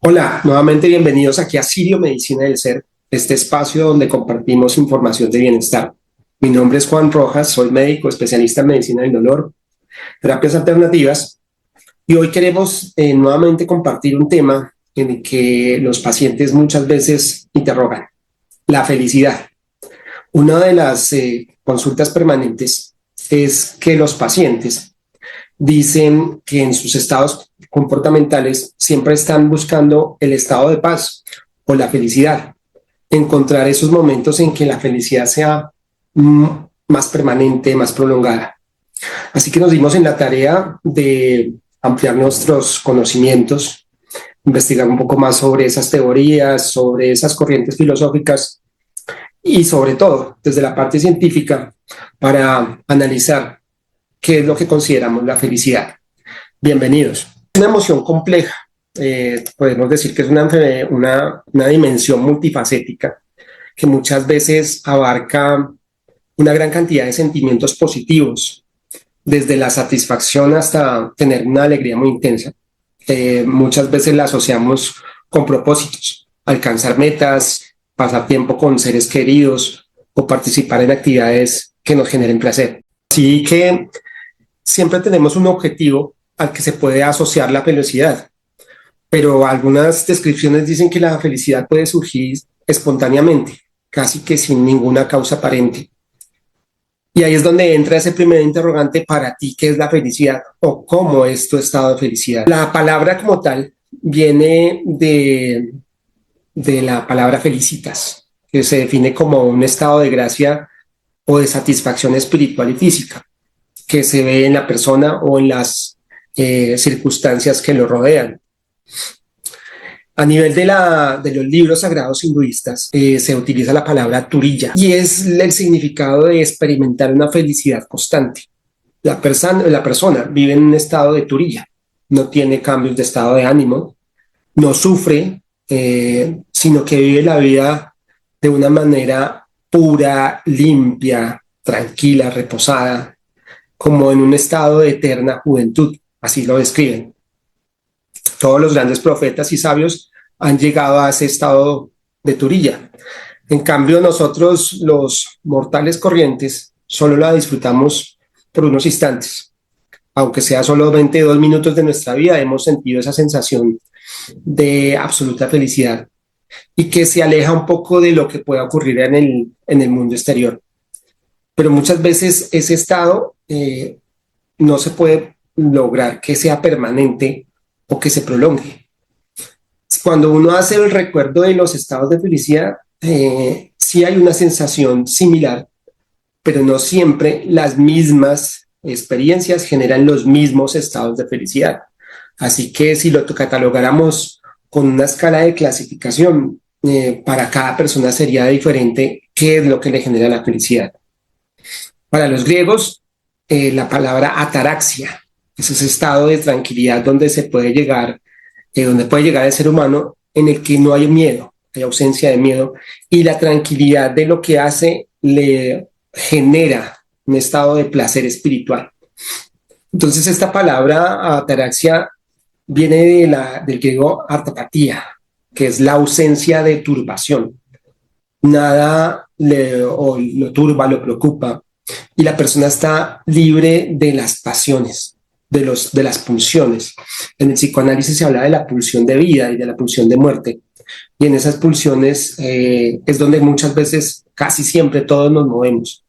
Hola, nuevamente bienvenidos aquí a Sirio Medicina del Ser, este espacio donde compartimos información de bienestar. Mi nombre es Juan Rojas, soy médico especialista en medicina del dolor, terapias alternativas, y hoy queremos nuevamente compartir un tema en el que los pacientes muchas veces interrogan: la felicidad. Una de las consultas permanentes es que los pacientes dicen que en sus estados comportamentales siempre están buscando el estado de paz o la felicidad, encontrar esos momentos en que la felicidad sea más permanente, más prolongada. Así que nos dimos en la tarea de ampliar nuestros conocimientos, investigar un poco más sobre esas teorías, sobre esas corrientes filosóficas y sobre todo desde la parte científica para analizar qué es lo que consideramos la felicidad. Bienvenidos. Es una emoción compleja. Podemos decir que es una dimensión multifacética que muchas veces abarca una gran cantidad de sentimientos positivos, desde la satisfacción hasta tener una alegría muy intensa. Muchas veces la asociamos con propósitos, alcanzar metas, pasar tiempo con seres queridos o participar en actividades que nos generen placer. Así que siempre tenemos un objetivo al que se puede asociar la felicidad, pero algunas descripciones dicen que la felicidad puede surgir espontáneamente, casi que sin ninguna causa aparente. Y ahí es donde entra ese primer interrogante para ti: ¿qué es la felicidad o cómo es tu estado de felicidad? La palabra como tal viene de la palabra felicitas, que se define como un estado de gracia o de satisfacción espiritual y física que se ve en la persona o en las circunstancias que lo rodean. A nivel de los libros sagrados hinduistas, se utiliza la palabra turiya y es el significado de experimentar una felicidad constante. La persona vive en un estado de turiya, no tiene cambios de estado de ánimo, no sufre, sino que vive la vida de una manera pura, limpia, tranquila, reposada, como en un estado de eterna juventud, así lo describen. Todos los grandes profetas y sabios han llegado a ese estado de turilla. En cambio, nosotros, los mortales corrientes, solo la disfrutamos por unos instantes. Aunque sea solo 22 minutos de nuestra vida, hemos sentido esa sensación de absoluta felicidad y que se aleja un poco de lo que pueda ocurrir en el mundo exterior. Pero muchas veces ese estado no se puede lograr que sea permanente o que se prolongue. Cuando uno hace el recuerdo de los estados de felicidad, sí hay una sensación similar, pero no siempre las mismas experiencias generan los mismos estados de felicidad. Así que si lo catalogáramos con una escala de clasificación, para cada persona sería diferente qué es lo que le genera la felicidad. Para los griegos, la palabra ataraxia es ese estado de tranquilidad donde puede llegar el ser humano, en el que no hay miedo, hay ausencia de miedo, y la tranquilidad de lo que hace le genera un estado de placer espiritual. Entonces esta palabra ataraxia viene del griego artapatía, que es la ausencia de turbación. Nada lo turba, lo preocupa, y la persona está libre de las pasiones, de las pulsiones. En el psicoanálisis se habla de la pulsión de vida y de la pulsión de muerte, y en esas pulsiones es donde muchas veces, casi siempre, todos nos movemos.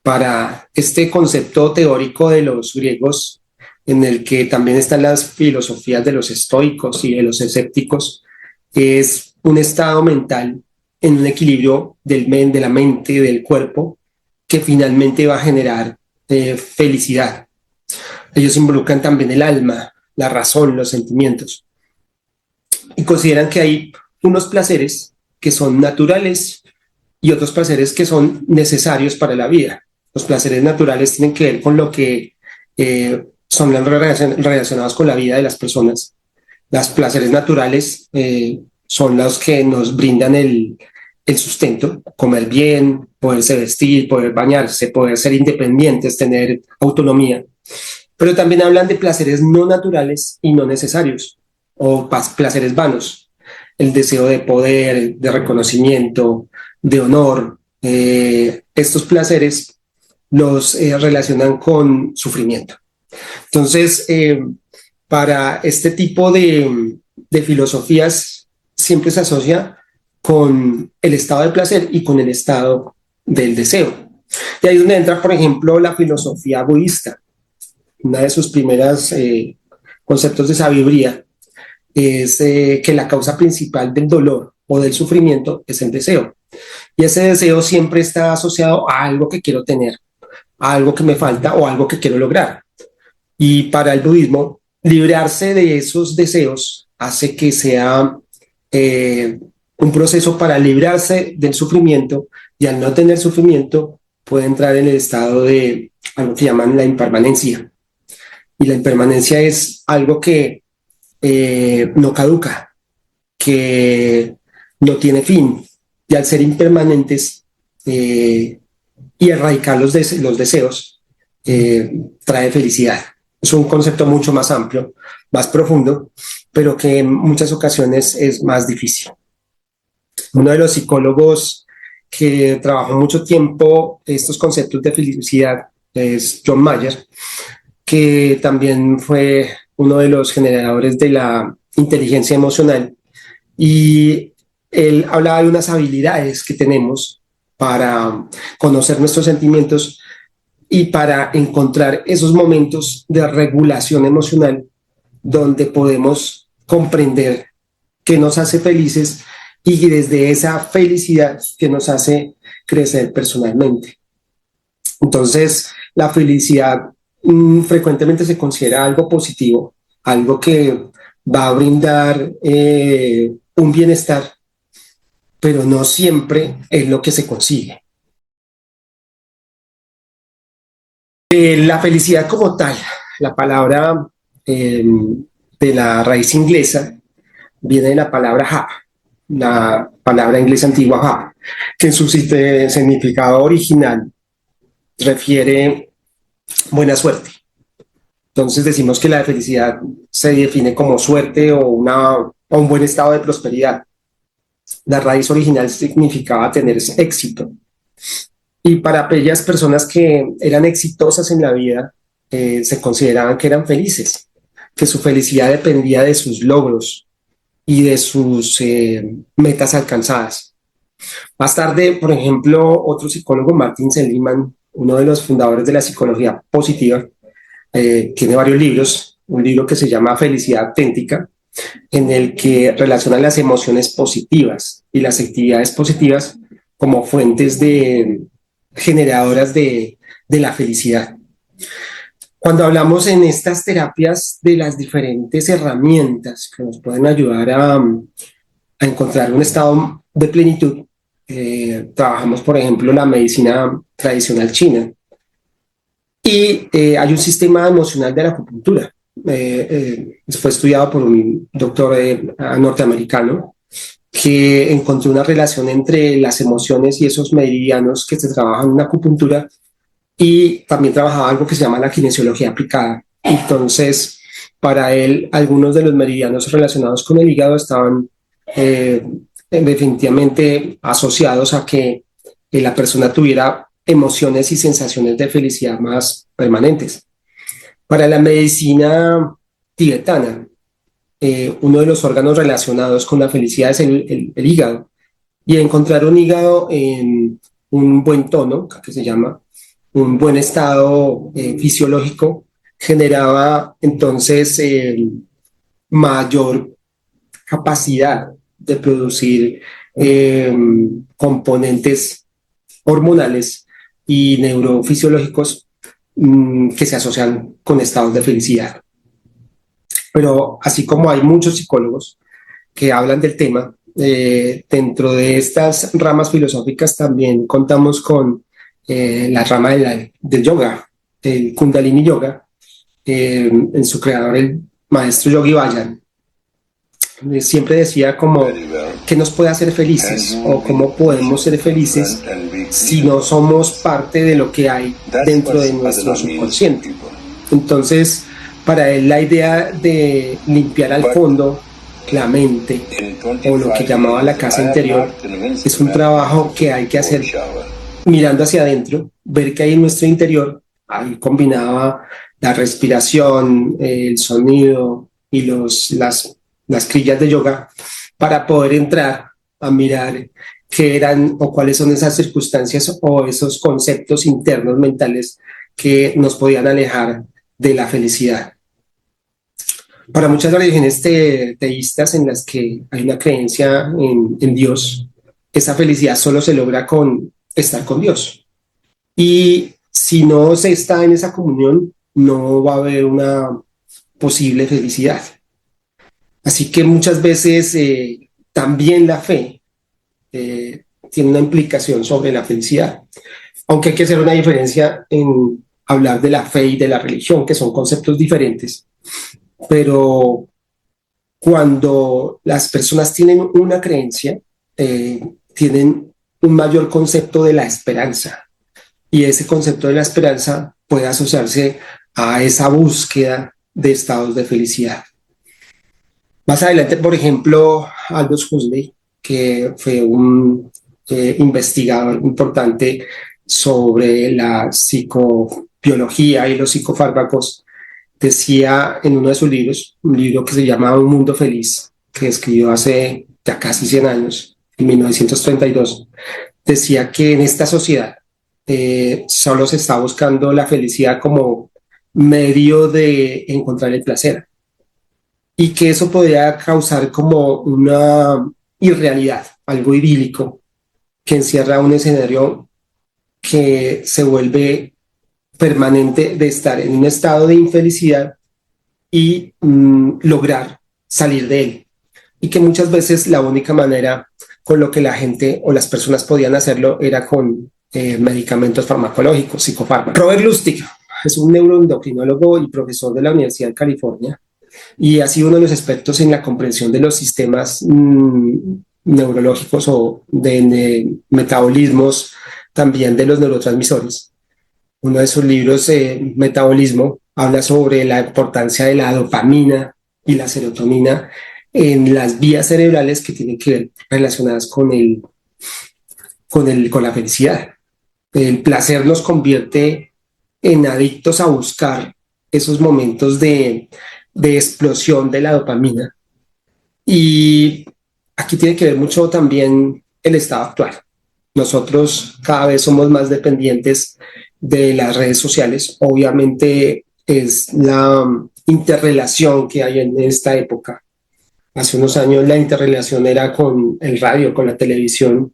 Para este concepto teórico de los griegos, en el que también están las filosofías de los estoicos y de los escépticos, es un estado mental en un equilibrio de la mente y del cuerpo, que finalmente va a generar felicidad. Ellos involucran también el alma, la razón, los sentimientos, y consideran que hay unos placeres que son naturales y otros placeres que son necesarios para la vida. Los placeres naturales tienen que ver con lo que son relacionados con la vida de las personas. Los placeres naturales son los que nos brindan el sustento: comer bien, poderse vestir, poder bañarse, poder ser independientes, tener autonomía. Pero también hablan de placeres no naturales y no necesarios, o placeres vanos. El deseo de poder, de reconocimiento, de honor. Estos placeres los relacionan con sufrimiento. Entonces, para este tipo de filosofías siempre se asocia con el estado de placer y con el estado del deseo. Y ahí es donde entra, por ejemplo, la filosofía budista. Una de sus primeras conceptos de sabiduría es que la causa principal del dolor o del sufrimiento es el deseo. Y ese deseo siempre está asociado a algo que quiero tener, a algo que me falta o algo que quiero lograr. Y para el budismo, librarse de esos deseos hace que sea un proceso para librarse del sufrimiento, y al no tener sufrimiento puede entrar en el estado de algo que llaman la impermanencia. Y la impermanencia es algo que no caduca, que no tiene fin. Y al ser impermanentes y erradicar los deseos, trae felicidad. Es un concepto mucho más amplio, más profundo, pero que en muchas ocasiones es más difícil. Uno de los psicólogos que trabajó mucho tiempo estos conceptos de felicidad es John Mayer, que también fue uno de los generadores de la inteligencia emocional, y él hablaba de unas habilidades que tenemos para conocer nuestros sentimientos y para encontrar esos momentos de regulación emocional donde podemos comprender qué nos hace felices y desde esa felicidad que nos hace crecer personalmente. Entonces, la felicidad frecuentemente se considera algo positivo, algo que va a brindar un bienestar, pero no siempre es lo que se consigue. La felicidad como tal, la palabra de la raíz inglesa viene de la palabra happy, la palabra inglesa antigua happy, que en su significado original refiere buena suerte. Entonces decimos que la felicidad se define como suerte o un buen estado de prosperidad. La raíz original significaba tener éxito. Y para aquellas personas que eran exitosas en la vida, se consideraban que eran felices, que su felicidad dependía de sus logros y de sus metas alcanzadas. Más tarde, por ejemplo, otro psicólogo, Martin Seligman, uno de los fundadores de la psicología positiva, tiene varios libros, un libro que se llama Felicidad Auténtica, en el que relaciona las emociones positivas y las actividades positivas como fuentes generadoras de la felicidad. Cuando hablamos en estas terapias de las diferentes herramientas que nos pueden ayudar a encontrar un estado de plenitud, trabajamos, por ejemplo, la medicina tradicional china, y hay un sistema emocional de la acupuntura. Fue estudiado por un doctor norteamericano que encontró una relación entre las emociones y esos meridianos que se trabajan en la acupuntura, y también trabajaba algo que se llama la kinesiología aplicada. Entonces, para él, algunos de los meridianos relacionados con el hígado estaban definitivamente asociados a que la persona tuviera emociones y sensaciones de felicidad más permanentes. Para la medicina tibetana, uno de los órganos relacionados con la felicidad es el hígado, y encontrar un hígado en un buen tono, que se llama un buen estado fisiológico, generaba entonces mayor capacidad de producir componentes hormonales y neurofisiológicos que se asocian con estados de felicidad. Pero así como hay muchos psicólogos que hablan del tema, dentro de estas ramas filosóficas también contamos con la rama del yoga, el Kundalini Yoga, en su creador, el maestro Yogi Bhajan. Siempre decía como qué nos puede hacer felices o cómo podemos ser felices si no somos parte de lo que hay dentro de nuestro subconsciente. Entonces, para él la idea de limpiar al fondo la mente, o lo que llamaba la casa interior, es un trabajo que hay que hacer mirando hacia adentro, ver qué hay en nuestro interior. Ahí combinaba la respiración, el sonido y las crillas de yoga para poder entrar a mirar qué eran o cuáles son esas circunstancias o esos conceptos internos mentales que nos podían alejar de la felicidad. Para muchas religiones teístas en las que hay una creencia en Dios, esa felicidad solo se logra con estar con Dios. Y si no se está en esa comunión, no va a haber una posible felicidad. Así que muchas veces también la fe tiene una implicación sobre la felicidad, aunque hay que hacer una diferencia en hablar de la fe y de la religión, que son conceptos diferentes. Pero cuando las personas tienen una creencia, tienen un mayor concepto de la esperanza, y ese concepto de la esperanza puede asociarse a esa búsqueda de estados de felicidad. Más adelante, por ejemplo, Aldous Huxley, que fue un investigador importante sobre la psicobiología y los psicofármacos, decía en uno de sus libros, un libro que se llama Un Mundo Feliz, que escribió hace ya casi 100 años, en 1932, decía que en esta sociedad solo se está buscando la felicidad como medio de encontrar el placer, y que eso podría causar como una irrealidad, algo idílico, que encierra un escenario que se vuelve permanente de estar en un estado de infelicidad y lograr salir de él. Y que muchas veces la única manera con lo que la gente o las personas podían hacerlo era con medicamentos farmacológicos, psicofármacos. Robert Lustig es un neuroendocrinólogo y profesor de la Universidad de California, y ha sido uno de los expertos en la comprensión de los sistemas neurológicos o de metabolismos, también de los neurotransmisores. Uno de sus libros, Metabolismo, habla sobre la importancia de la dopamina y la serotonina en las vías cerebrales que tienen que ver relacionadas con la felicidad. El placer nos convierte en adictos a buscar esos momentos de explosión de la dopamina. Y aquí tiene que ver mucho también el estado actual. Nosotros cada vez somos más dependientes de las redes sociales. Obviamente es la interrelación que hay en esta época. Hace unos años la interrelación era con el radio, con la televisión,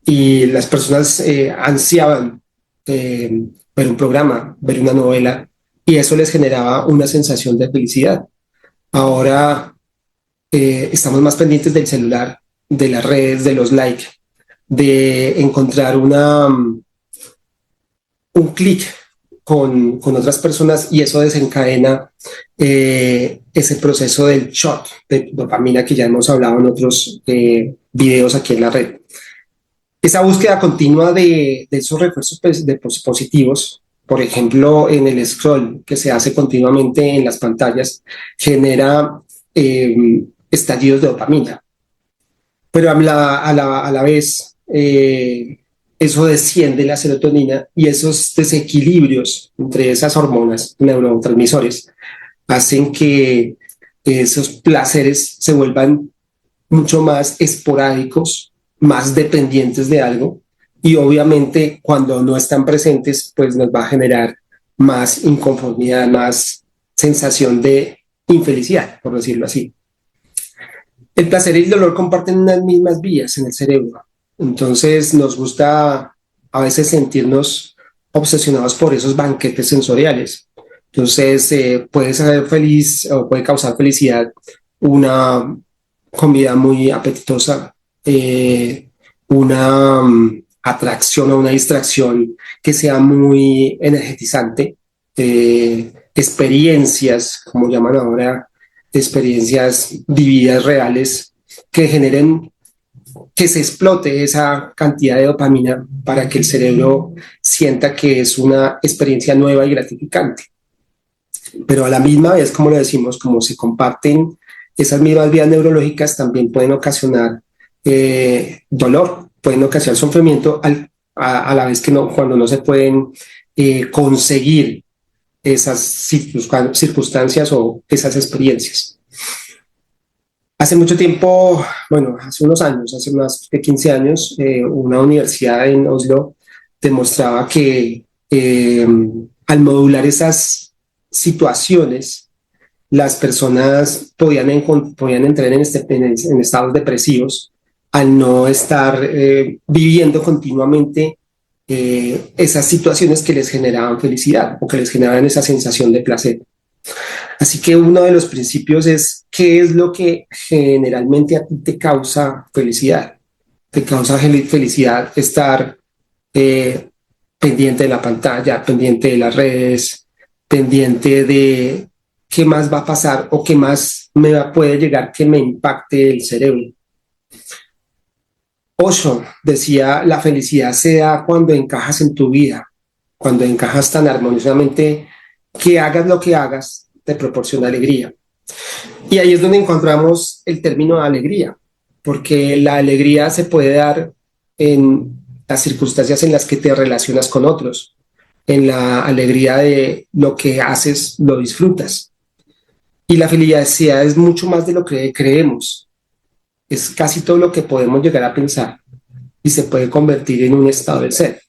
y las personas ansiaban ver un programa, ver una novela, y eso les generaba una sensación de felicidad. Ahora estamos más pendientes del celular, de las redes, de los likes, de encontrar un clic con otras personas, y eso desencadena ese proceso del shot de dopamina que ya hemos hablado en otros videos aquí en la red. Esa búsqueda continua de esos refuerzos positivos, por ejemplo, en el scroll que se hace continuamente en las pantallas, genera estallidos de dopamina. Pero a la vez, eso desciende la serotonina, y esos desequilibrios entre esas hormonas, neurotransmisores, hacen que esos placeres se vuelvan mucho más esporádicos, más dependientes de algo, y obviamente cuando no están presentes, pues nos va a generar más inconformidad, más sensación de infelicidad, por decirlo así. El placer y el dolor comparten unas mismas vías en el cerebro, entonces nos gusta a veces sentirnos obsesionados por esos banquetes sensoriales. Entonces puede ser feliz o puede causar felicidad una comida muy apetitosa, una atracción o una distracción que sea muy energetizante, experiencias, como llaman ahora, experiencias vividas reales que generen que se explote esa cantidad de dopamina para que el cerebro sienta que es una experiencia nueva y gratificante. Pero a la misma vez, como lo decimos, como se comparten esas mismas vías neurológicas también pueden ocasionar dolor, pueden ocasionar sufrimiento a la vez que no, cuando no se pueden conseguir esas circunstancias o esas experiencias. Hace mucho tiempo, bueno, hace unos años, hace más de 15 años, una universidad en Oslo demostraba que al modular esas situaciones, las personas podían entrar en estados depresivos al no estar viviendo continuamente esas situaciones que les generaban felicidad o que les generaban esa sensación de placer. Así que uno de los principios es qué es lo que generalmente a ti te causa felicidad. Te causa felicidad estar eh, pendiente de la pantalla, pendiente de las redes, pendiente de qué más va a pasar o qué más puede llegar que me impacte el cerebro. Osho decía, la felicidad se da cuando encajas en tu vida, cuando encajas tan armoniosamente que hagas lo que hagas, te proporciona alegría. Y ahí es donde encontramos el término alegría, porque la alegría se puede dar en las circunstancias en las que te relacionas con otros, en la alegría de lo que haces, lo disfrutas. Y la felicidad es mucho más de lo que creemos, es casi todo lo que podemos llegar a pensar y se puede convertir en un estado del ser.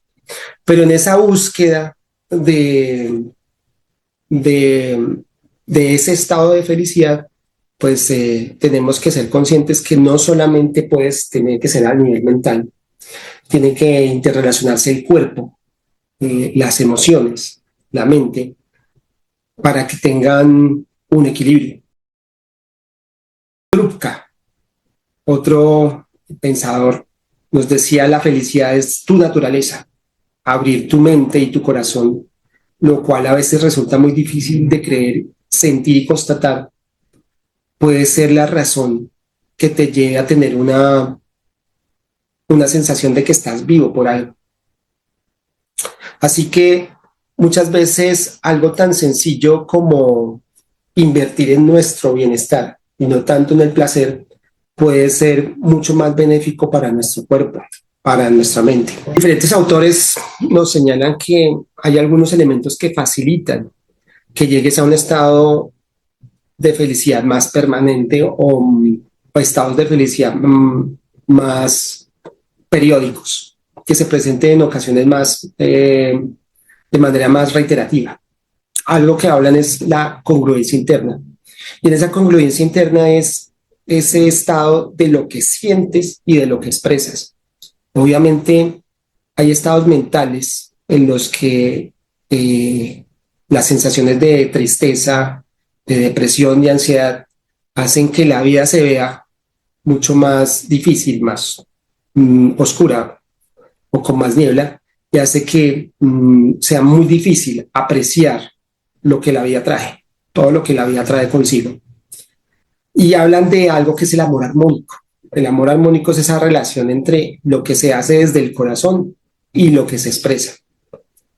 Pero en esa búsqueda de, de, de ese estado de felicidad, pues tenemos que ser conscientes que no solamente puedes tener que ser a nivel mental, tiene que interrelacionarse el cuerpo, las emociones, la mente, para que tengan un equilibrio. Krupka, otro pensador, nos decía la felicidad es tu naturaleza, abrir tu mente y tu corazón, lo cual a veces resulta muy difícil de creer, sentir y constatar, puede ser la razón que te lleve a tener una sensación de que estás vivo por algo. Así que muchas veces algo tan sencillo como invertir en nuestro bienestar y no tanto en el placer puede ser mucho más benéfico para nuestro cuerpo, para nuestra mente. Diferentes autores nos señalan que hay algunos elementos que facilitan que llegues a un estado de felicidad más permanente o estados de felicidad más periódicos, que se presenten en ocasiones más, de manera más reiterativa. Algo que hablan es la congruencia interna. Y en esa congruencia interna es ese estado de lo que sientes y de lo que expresas. Obviamente hay estados mentales en los que las sensaciones de tristeza, de depresión y ansiedad hacen que la vida se vea mucho más difícil, más oscura o con más niebla, y hace que sea muy difícil apreciar lo que la vida trae, todo lo que la vida trae consigo. Y hablan de algo que es el amor armónico. El amor armónico es esa relación entre lo que se hace desde el corazón y lo que se expresa.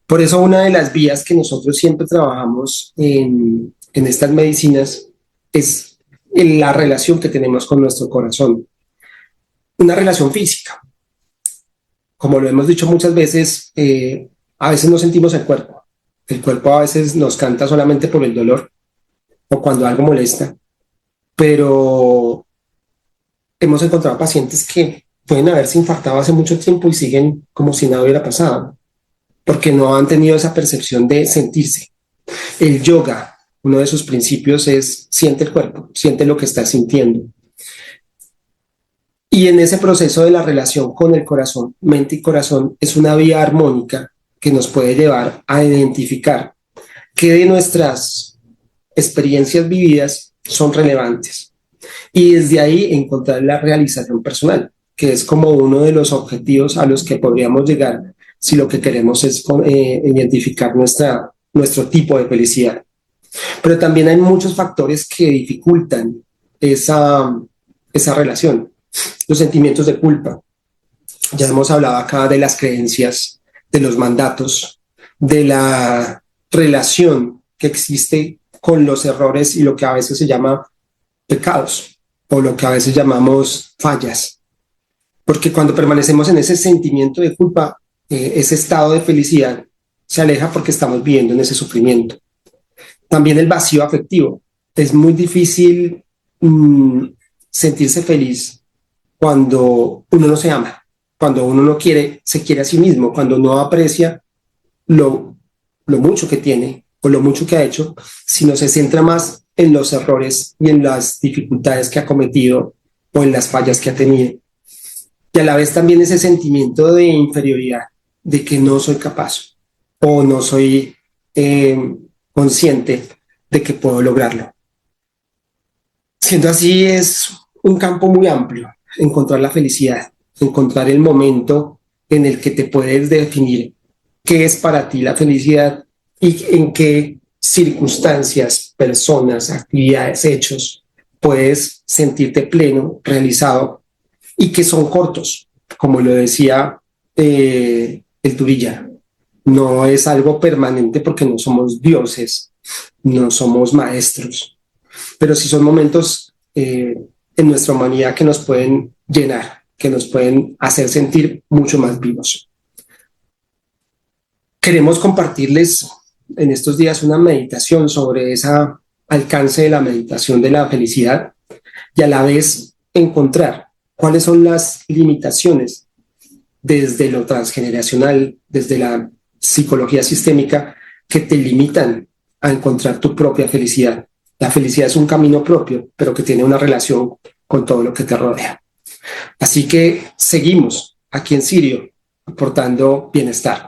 Por eso una de las vías que nosotros siempre trabajamos en estas medicinas es la relación que tenemos con nuestro corazón. Una relación física. Como lo hemos dicho muchas veces, a veces no sentimos el cuerpo. El cuerpo a veces nos canta solamente por el dolor o cuando algo molesta, pero hemos encontrado pacientes que pueden haberse infartado hace mucho tiempo y siguen como si nada hubiera pasado, porque no han tenido esa percepción de sentirse. El yoga, uno de sus principios es siente el cuerpo, siente lo que estás sintiendo. Y en ese proceso de la relación con el corazón, mente y corazón, es una vía armónica que nos puede llevar a identificar qué de nuestras experiencias vividas son relevantes. Y desde ahí encontrar la realización personal, que es como uno de los objetivos a los que podríamos llegar si lo que queremos es identificar nuestro tipo de felicidad. Pero también hay muchos factores que dificultan esa relación. Los sentimientos de culpa. Ya hemos hablado acá de las creencias, de los mandatos, de la relación que existe con los errores y lo que a veces se llama pecados o lo que a veces llamamos fallas. Porque cuando permanecemos en ese sentimiento de culpa, ese estado de felicidad se aleja porque estamos viviendo en ese sufrimiento. También el vacío afectivo. Es muy difícil sentirse feliz cuando uno no se ama, cuando uno no quiere, se quiere a sí mismo, cuando no aprecia lo mucho que tiene o lo mucho que ha hecho, sino se centra más en los errores y en las dificultades que ha cometido o en las fallas que ha tenido. Y a la vez también ese sentimiento de inferioridad, de que no soy capaz o no soy consciente de que puedo lograrlo. Siendo así, es un campo muy amplio, encontrar la felicidad, encontrar el momento en el que te puedes definir qué es para ti la felicidad y en qué circunstancias, personas, actividades, hechos puedes sentirte pleno, realizado y que son cortos, como lo decía el Turilla. No es algo permanente porque no somos dioses, no somos maestros, pero sí son momentos en nuestra humanidad que nos pueden llenar, que nos pueden hacer sentir mucho más vivos. Queremos compartirles en estos días una meditación sobre ese alcance de la meditación de la felicidad y a la vez encontrar cuáles son las limitaciones desde lo transgeneracional, desde la psicología sistémica, que te limitan a encontrar tu propia felicidad. La felicidad es un camino propio, pero que tiene una relación con todo lo que te rodea. Así que seguimos aquí en Sirio aportando bienestar.